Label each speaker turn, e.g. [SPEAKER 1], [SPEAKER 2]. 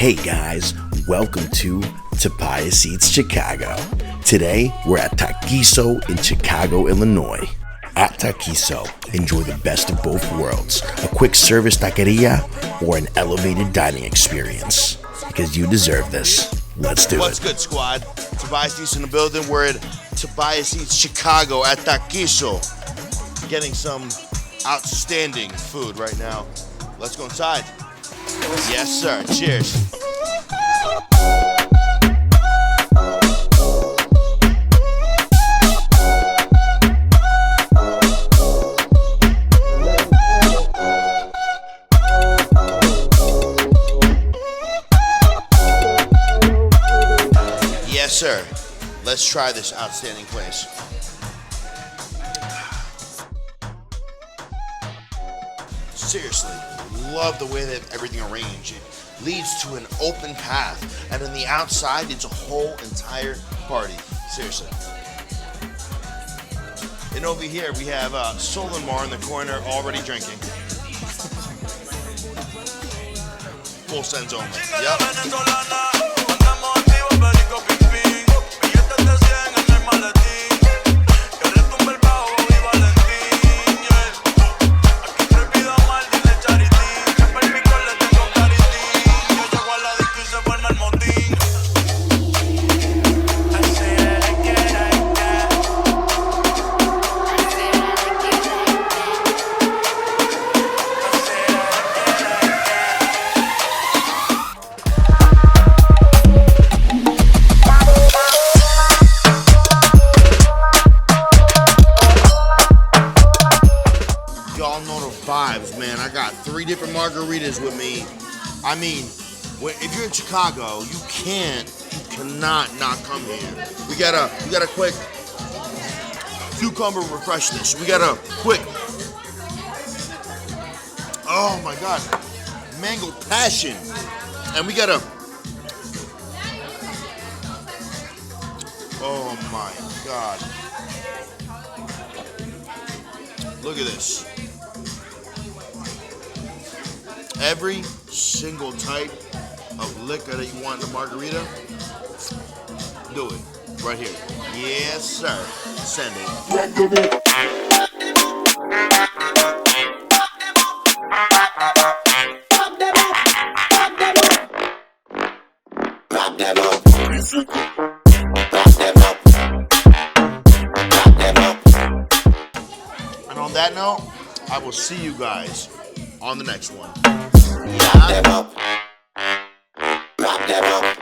[SPEAKER 1] Hey guys, welcome to Tobias Eats Chicago. Today, we're at Taquizo in Chicago, Illinois. At Taquizo, enjoy the best of both worlds, a quick service taqueria or an elevated dining experience. Because you deserve this. Let's do it.
[SPEAKER 2] What's good, squad? Tobias Eats in the building. We're at Tobias Eats Chicago at Taquizo, getting some outstanding food right now. Let's go inside. Yes, sir. Cheers. Yes, sir. Let's try this outstanding place. Seriously, love the way they have everything arranged. It leads to an open path, and on the outside, it's a whole entire party. Seriously. And over here, we have Sol and Mar in the corner already drinking. Full sends only. Yep. Y'all know the vibes, man. I got 3 different margaritas with me. I mean, if you're in Chicago, you cannot not come here. We got a quick cucumber refreshness. We got a quick, oh my God, mango passion. And we got a, oh my God. Look at this. Every single type of liquor that you want in a margarita, do it right here. Yes, sir. Send it. And on that note, I will see you guys on the next one. Rock them up. Rock them up.